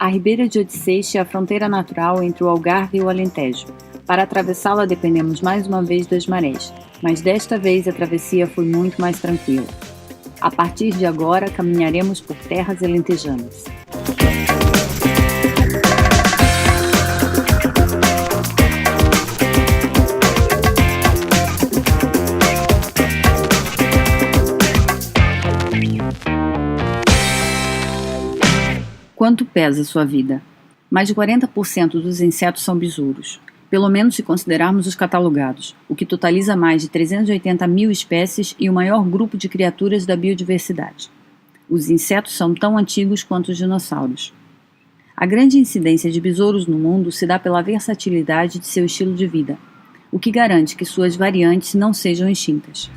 A Ribeira de Odisseixe é a fronteira natural entre o Algarve e o Alentejo. Para atravessá-la dependemos mais uma vez das marés, mas desta vez a travessia foi muito mais tranquila. A partir de agora caminharemos por terras alentejanas. Quanto pesa sua vida? Mais de 40% dos insetos são besouros, pelo menos se considerarmos os catalogados, o que totaliza mais de 380 mil espécies e o maior grupo de criaturas da biodiversidade. Os insetos são tão antigos quanto os dinossauros. A grande incidência de besouros no mundo se dá pela versatilidade de seu estilo de vida, o que garante que suas variantes não sejam extintas.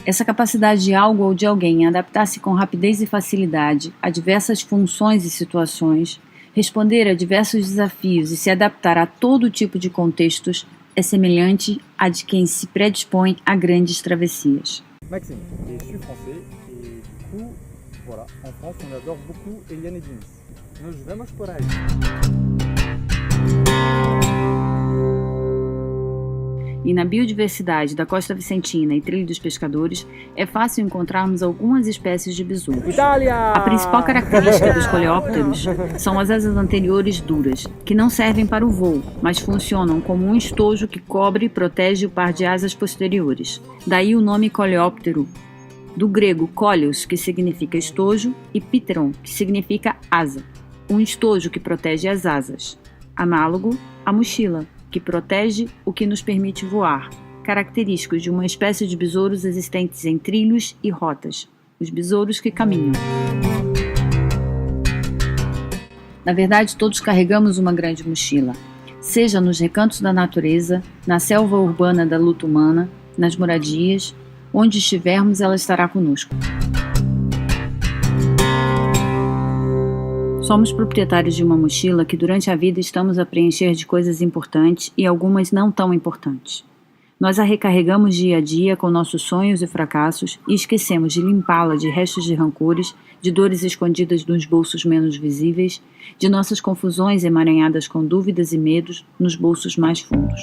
Essa capacidade de algo ou de alguém em adaptar-se com rapidez e facilidade a diversas funções e situações, responder a diversos desafios e se adaptar a todo tipo de contextos é semelhante à de quem se predispõe a grandes travessias. Maxime, et je suis français, et du coup, voilà, en France on adore beaucoup Eliane et Denis. Nos vamos por aí. E na biodiversidade da Costa Vicentina e Trilha dos Pescadores, é fácil encontrarmos algumas espécies de besouros. Itália! A principal característica dos coleópteros são as asas anteriores duras, que não servem para o voo, mas funcionam como um estojo que cobre e protege o par de asas posteriores. Daí o nome coleóptero, do grego kolios, que significa estojo, e pteron, que significa asa. Um estojo que protege as asas, análogo à mochila, que protege o que nos permite voar, característicos de uma espécie de besouros existentes em trilhos e rotas, os besouros que caminham. Na verdade, todos carregamos uma grande mochila, seja nos recantos da natureza, na selva urbana da luta humana, nas moradias, onde estivermos, ela estará conosco. Somos proprietários de uma mochila que durante a vida estamos a preencher de coisas importantes e algumas não tão importantes. Nós a recarregamos dia a dia com nossos sonhos e fracassos e esquecemos de limpá-la de restos de rancores, de dores escondidas nos bolsos menos visíveis, de nossas confusões emaranhadas com dúvidas e medos nos bolsos mais fundos.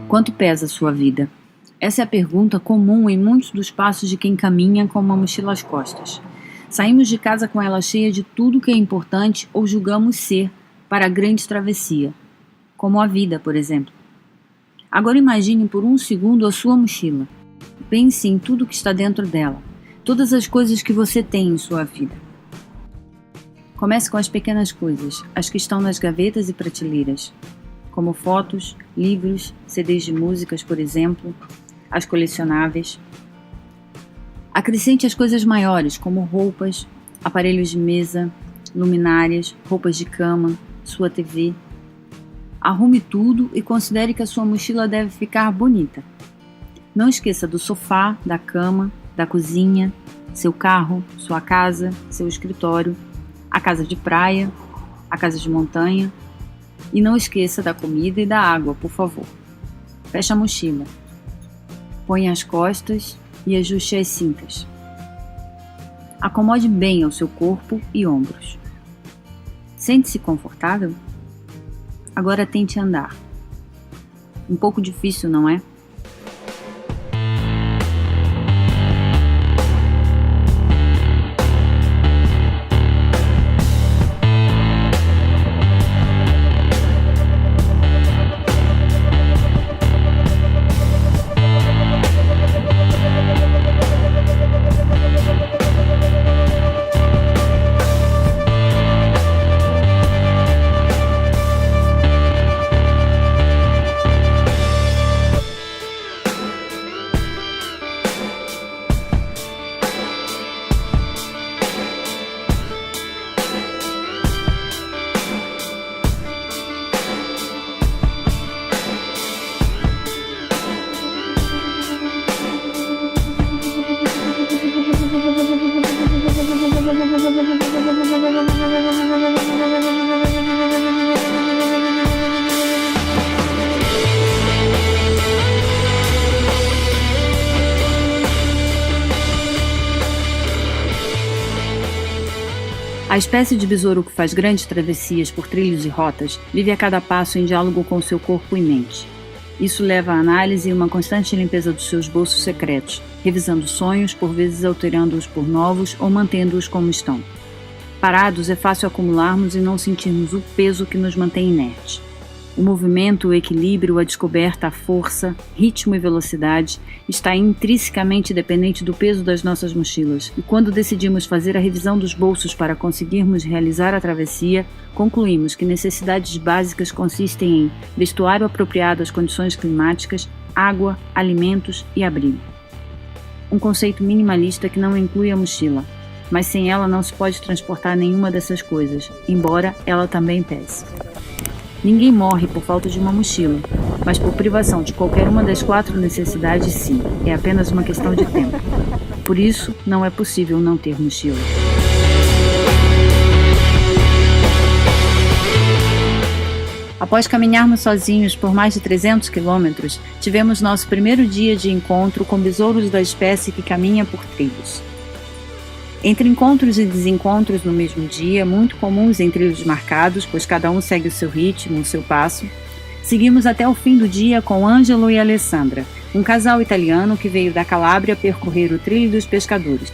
Quanto pesa a sua vida? Essa é a pergunta comum em muitos dos passos de quem caminha com uma mochila às costas. Saímos de casa com ela cheia de tudo que é importante ou julgamos ser para a grande travessia, como a vida, por exemplo. Agora imagine por um segundo a sua mochila. Pense em tudo que está dentro dela, todas as coisas que você tem em sua vida. Comece com as pequenas coisas, as que estão nas gavetas e prateleiras, como fotos, livros, CDs de músicas, por exemplo, as colecionáveis. Acrescente as coisas maiores, como roupas, aparelhos de mesa, luminárias, roupas de cama, sua TV. Arrume tudo e considere que a sua mochila deve ficar bonita. Não esqueça do sofá, da cama, da cozinha, seu carro, sua casa, seu escritório, a casa de praia, a casa de montanha. E não esqueça da comida e da água, por favor. Feche a mochila. Ponha as costas e ajuste as cintas. Acomode bem ao seu corpo e ombros. Sente-se confortável? Agora tente andar. Um pouco difícil, não é? A espécie de besouro que faz grandes travessias por trilhos e rotas vive a cada passo em diálogo com seu corpo e mente. Isso leva à análise e uma constante limpeza dos seus bolsos secretos, revisando sonhos, por vezes alterando-os por novos ou mantendo-os como estão. Parados, é fácil acumularmos e não sentirmos o peso que nos mantém inertes. O movimento, o equilíbrio, a descoberta, a força, ritmo e velocidade está intrinsecamente dependente do peso das nossas mochilas. E quando decidimos fazer a revisão dos bolsos para conseguirmos realizar a travessia, concluímos que necessidades básicas consistem em vestuário apropriado às condições climáticas, água, alimentos e abrigo. Um conceito minimalista que não inclui a mochila, mas sem ela não se pode transportar nenhuma dessas coisas, embora ela também pese. Ninguém morre por falta de uma mochila, mas por privação de qualquer uma das 4 necessidades, sim. É apenas uma questão de tempo. Por isso, não é possível não ter mochila. Após caminharmos sozinhos por mais de 300 quilômetros, tivemos nosso primeiro dia de encontro com besouros da espécie que caminha por trilhos. Entre encontros e desencontros no mesmo dia, muito comuns em trilhos marcados, pois cada um segue o seu ritmo, o seu passo, seguimos até o fim do dia com Ângelo e Alessandra, um casal italiano que veio da Calábria percorrer o Trilho dos Pescadores.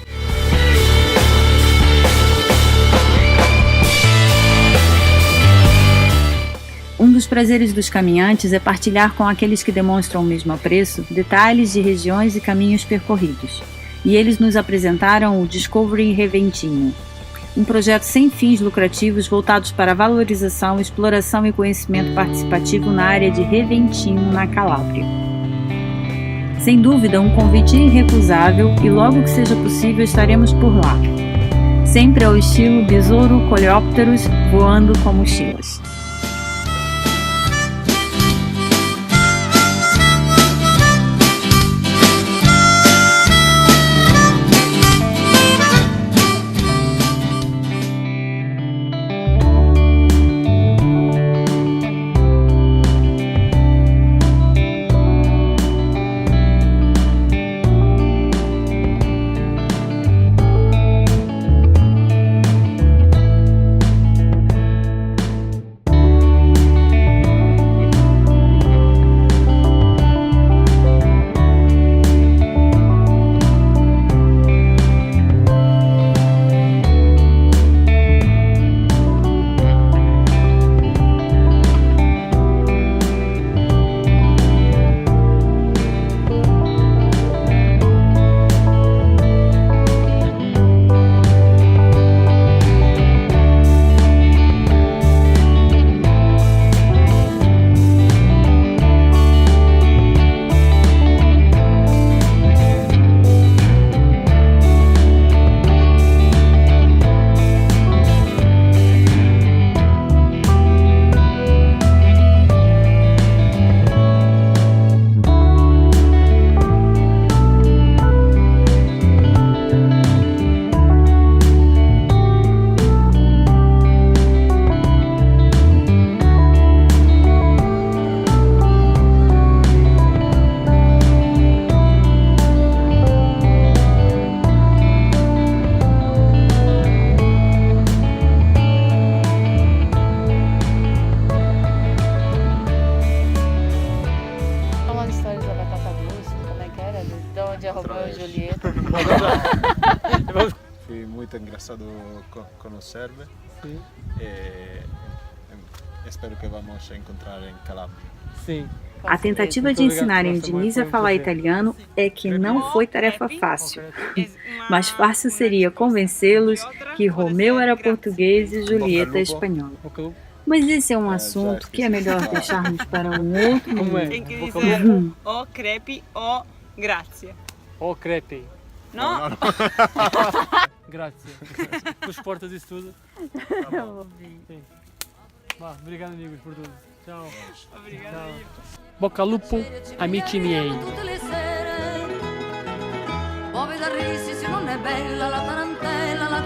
Um dos prazeres dos caminhantes é partilhar com aqueles que demonstram o mesmo apreço detalhes de regiões e caminhos percorridos. E eles nos apresentaram o Discovery Reventino, um projeto sem fins lucrativos voltados para a valorização, exploração e conhecimento participativo na área de Reventino, na Calábria. Sem dúvida, um convite irrecusável e logo que seja possível estaremos por lá. Sempre ao estilo Besouro Coleópteros voando com mochilas. Foi muito engraçado conhecer-me e espero que vamos encontrar em Calábria. Sim. A tentativa de ensinarem o Diniz a falar italiano é que não foi tarefa fácil. Mais fácil seria convencê-los que Romeu era português e Julieta espanhola. Mas esse é um assunto que é melhor deixarmos para um outro momento. Tem que dizer o crepe o grazie. O crepe. No? Grazie. Depois portas isso tudo. Sim. Vá, obrigado amigos por tudo. Tchau. Obrigada. Bocca al lupo, amici miei. Muove da risi se non è bella la tarantella, la